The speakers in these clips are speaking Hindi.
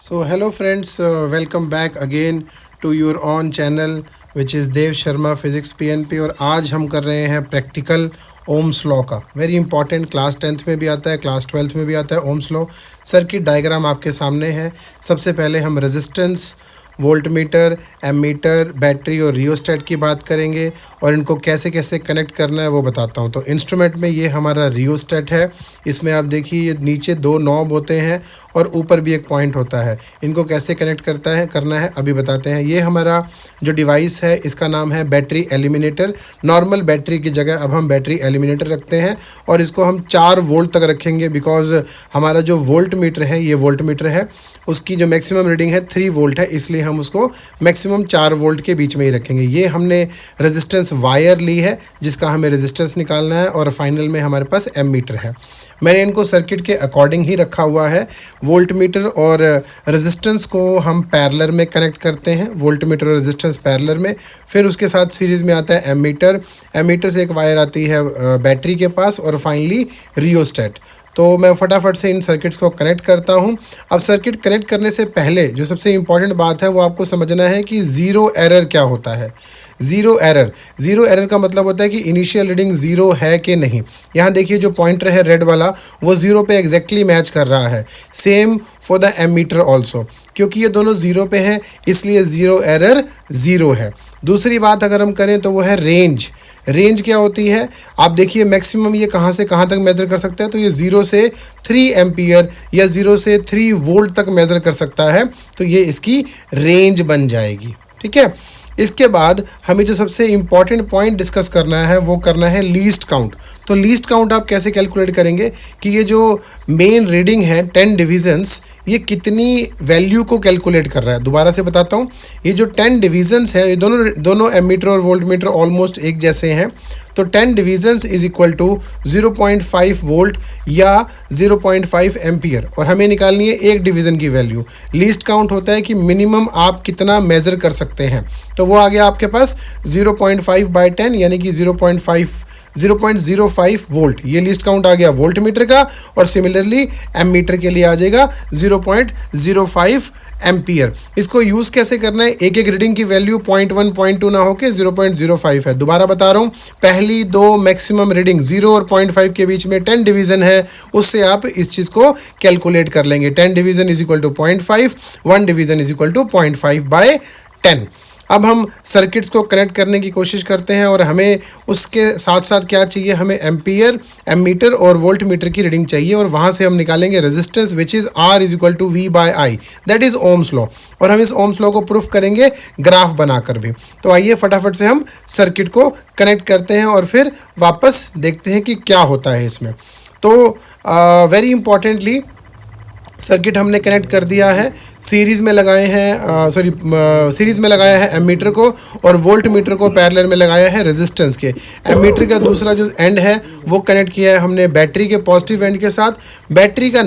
So hello friends, welcome back again to your own channel which is Dev Sharma physics PNP. और आज हम कर रहे हैं प्रैक्टिकल ओम्स लॉ का। वेरी इंपॉर्टेंट, क्लास 10th में भी आता है, क्लास 12th में भी आता है ओम्स लॉ। सर्किट डायग्राम आपके सामने है। सबसे पहले हम रेजिस्टेंस, वोल्टमीटर, एमीटर, बैटरी और रियोस्टेट की बात करेंगे और इनको कैसे कैसे कनेक्ट करना है वो बताता हूँ। तो इंस्ट्रूमेंट में ये हमारा रियोस्टेट है। इसमें आप देखिए ये नीचे दो नॉब होते हैं और ऊपर भी एक पॉइंट होता है। इनको कैसे कनेक्ट करना है अभी बताते हैं। ये हमारा जो डिवाइस है इसका नाम है बैटरी एलिमिनेटर। नॉर्मल बैटरी की जगह अब हम बैटरी एलिमिनेटर रखते हैं और इसको हम 4 वोल्ट तक रखेंगे बिकॉज हमारा जो वोल्ट मीटर है, ये वोल्ट मीटर है, उसकी जो मैक्सिमम रीडिंग है 3 वोल्ट है, इसलिए हम उसको मैक्सिमम 4 वोल्ट के बीच में ही रखेंगे। ये हमने रेजिस्टेंस वायर ली है जिसका हमें रेजिस्टेंस निकालना है और फाइनल में हमारे पास एमीटर है। मैंने इनको सर्किट के अकॉर्डिंग ही रखा हुआ है। वोल्ट मीटर और रेजिस्टेंस को हम पैरेलल में कनेक्ट करते हैं, वोल्ट मीटर और रेजिस्टेंस पैरेलल में। फिर उसके साथ सीरीज़ में आता है एमीटर। एमीटर से एक वायर आती है बैटरी के पास और फाइनली रियोस्टेट। तो मैं फटाफट से इन सर्किट्स को कनेक्ट करता हूं। अब सर्किट कनेक्ट करने से पहले जो सबसे इम्पॉर्टेंट बात है वो आपको समझना है कि ज़ीरो एरर क्या होता है। ज़ीरो एरर का मतलब होता है कि इनिशियल रीडिंग ज़ीरो है कि नहीं। यहाँ देखिए जो पॉइंटर है रेड वाला वो ज़ीरो पे एग्जैक्टली मैच कर रहा है। Same for the ammeter also, क्योंकि ये दोनों ज़ीरो पे हैं इसलिए ज़ीरो एरर ज़ीरो है। दूसरी बात अगर हम करें तो वो है रेंज क्या होती है। आप देखिए मैक्सिमम ये कहाँ से कहाँ तक मेज़र कर सकता है, तो ये 0 से 3 एम्पियर या 0 से 3 वोल्ट तक मेज़र कर सकता है, तो ये इसकी रेंज बन जाएगी। ठीक है। इसके बाद हमें जो सबसे इम्पॉर्टेंट पॉइंट डिस्कस करना है वो करना है लीस्ट काउंट। तो लीस्ट काउंट आप कैसे कैलकुलेट करेंगे कि ये जो मेन रीडिंग है 10 डिविजन्स, ये कितनी वैल्यू को कैलकुलेट कर रहा है। दोबारा से बताता हूँ, ये जो 10 डिविजन्स है ये दोनों एमीटर और वोल्ट मीटर ऑलमोस्ट एक जैसे हैं। तो 10 divisions is equal to 0.5 volt या 0.5 एम्पियर और हमें निकालनी है एक डिवीज़न की वैल्यू। लीस्ट काउंट होता है कि मिनिमम आप कितना मेज़र कर सकते हैं, तो वो आ गया आपके पास 0.5/10 यानी कि 0.05 वोल्ट। ये लिस्ट काउंट आ गया वोल्ट मीटर का और सिमिलरली एमीटर के लिए आ जाएगा 0.05 एम्पियर। इसको यूज़ कैसे करना है, एक एक रीडिंग की वैल्यू 0.1 0.2 ना होके 0.05 है। दोबारा बता रहा हूँ, पहली दो मैक्सिमम रीडिंग 0 और 0.5 के बीच में 10 डिवीज़न है, उससे आप इस चीज़ को कैलकुलेट कर लेंगे। 10 division is equal to 0.5, 1 division is equal to 0.5/10। अब हम सर्किट्स को कनेक्ट करने की कोशिश करते हैं और हमें उसके साथ साथ क्या चाहिए, हमें एम्पियर, एमीटर और वोल्ट मीटर की रीडिंग चाहिए और वहाँ से हम निकालेंगे resistance which is R is equal to V/I, that is Ohm's law. और हम इस ओम्स लॉ को प्रूफ करेंगे ग्राफ बनाकर भी। तो आइए फटाफट से हम सर्किट को कनेक्ट करते हैं और फिर वापस देखते हैं कि क्या होता है इसमें। तो वेरी इंपॉर्टेंटली सर्किट हमने कनेक्ट कर दिया है। सीरीज़ में लगाए हैं सीरीज़ में लगाया है एमीटर को और वोल्ट मीटर को पैरेलल में लगाया है रेजिस्टेंस के। एमीटर का दूसरा जो एंड है वो कनेक्ट किया है हमने बैटरी के पॉजिटिव एंड के साथ। बैटरी का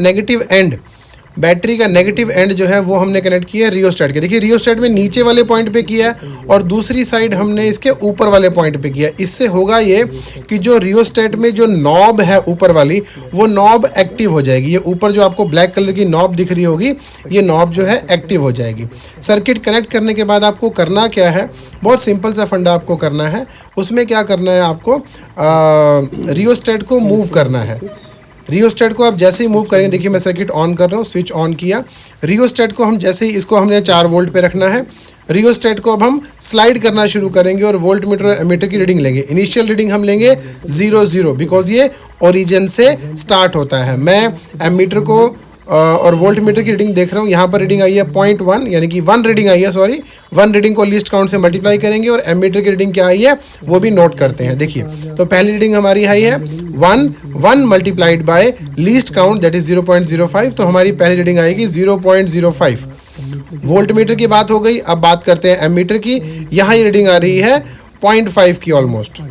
नेगेटिव एंड जो है वो हमने कनेक्ट किया है रियोस्टेट के। देखिए रियोस्टेट में नीचे वाले पॉइंट पे किया है और दूसरी साइड हमने इसके ऊपर वाले पॉइंट पे किया। इससे होगा ये कि जो रियोस्टेट में जो नॉब है ऊपर वाली, वो नॉब एक्टिव हो जाएगी। ये ऊपर जो आपको ब्लैक कलर की नॉब दिख रही होगी, ये नॉब जो है एक्टिव हो जाएगी। सर्किट कनेक्ट करने के बाद आपको करना क्या है, बहुत सिंपल सा फंडा आपको करना है। उसमें क्या करना है, आपको रियोस्टेट को मूव करना है। रियोस्टेट को आप जैसे ही मूव करेंगे, देखिए मैं सर्किट ऑन कर रहा हूँ, स्विच ऑन किया। रियोस्टेट को हम जैसे ही, इसको हमने 4 वोल्ट पे रखना है। रियोस्टेट को अब हम स्लाइड करना शुरू करेंगे और वोल्ट मीटर और एमीटर की रीडिंग लेंगे। इनिशियल रीडिंग हम लेंगे 0 बिकॉज ये ओरिजिन से स्टार्ट होता है। मैं एमीटर को और वोल्ट मीटर की रीडिंग देख रहा हूँ, यहाँ पर रीडिंग आई है 0.1 यानी कि 1 रीडिंग आई है, 1 रीडिंग को लीस्ट काउंट से मल्टीप्लाई करेंगे और एमीटर की रीडिंग क्या आई है वो भी नोट करते हैं। देखिए तो पहली रीडिंग हमारी आई है 1 multiplied by least count that is 0.05, तो हमारी पहली रीडिंग आएगी 0.05। वोल्ट मीटर की बात हो गई। अब बात करते हैं एमीटर की। यहाँ ये रीडिंग आ रही है 0.5 की ऑलमोस्ट।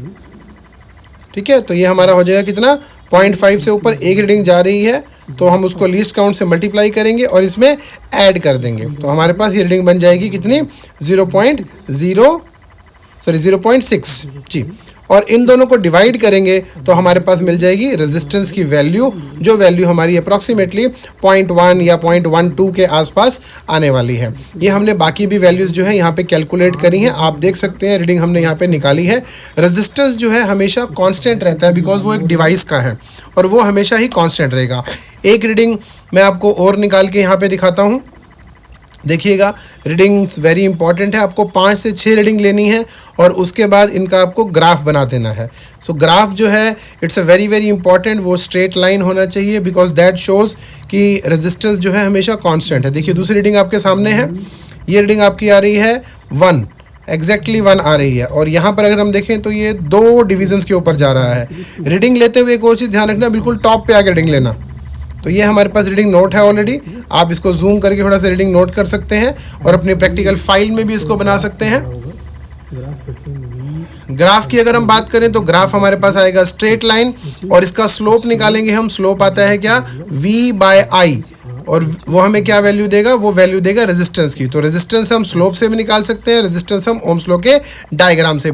ठीक है, तो ये हमारा हो जाएगा कितना, 0.5 से ऊपर एक रीडिंग जा रही है तो हम उसको लीस्ट काउंट से मल्टीप्लाई करेंगे और इसमें ऐड कर देंगे, तो हमारे पास ये रीडिंग बन जाएगी कितनी, 0.6 जी। और इन दोनों को डिवाइड करेंगे तो हमारे पास मिल जाएगी रेजिस्टेंस की वैल्यू, जो वैल्यू हमारी अप्रॉक्सीमेटली 0.1 या 0.12 के आसपास आने वाली है। ये हमने बाकी भी वैल्यूज़ जो है यहाँ पे कैलकुलेट करी हैं, आप देख सकते हैं रीडिंग हमने यहाँ पे निकाली है। रेजिस्टेंस जो है हमेशा कांस्टेंट रहता है बिकॉज वो एक डिवाइस का है और वो हमेशा ही कांस्टेंट रहेगा। एक रीडिंग मैं आपको और निकाल के यहाँ पे दिखाता हूँ, देखिएगा। रीडिंग्स वेरी इंपॉर्टेंट है, आपको 5 से 6 रीडिंग लेनी है और उसके बाद इनका आपको ग्राफ बना देना है। सो ग्राफ जो है it's a very very important, वो स्ट्रेट लाइन होना चाहिए बिकॉज दैट शोज़ कि रेजिस्टेंस जो है हमेशा कांस्टेंट है। देखिए दूसरी रीडिंग आपके सामने है, ये रीडिंग आपकी आ रही है 1, एग्जैक्टली 1 आ रही है और यहाँ पर अगर हम देखें तो ये 2 डिविजन्स के ऊपर जा रहा है। रीडिंग लेते हुए एक और चीज़ ध्यान रखना, बिल्कुल टॉप पे आके रीडिंग लेना। तो ये हमारे पास रीडिंग नोट है ऑलरेडी, आप इसको जूम करके थोड़ा सा रीडिंग नोट कर सकते हैं और अपनी प्रैक्टिकल फाइल में भी इसको बना सकते हैं। ग्राफ की अगर हम बात करें तो ग्राफ हमारे पास आएगा स्ट्रेट लाइन और इसका स्लोप निकालेंगे हम। स्लोप आता है क्या, V/I, और वो हमें क्या वैल्यू देगा, वो वैल्यू देगा रेजिस्टेंस की। तो रेजिस्टेंस हम स्लोप से भी निकाल सकते हैं, रेजिस्टेंस हम ओम्स लॉ के डायग्राम से भी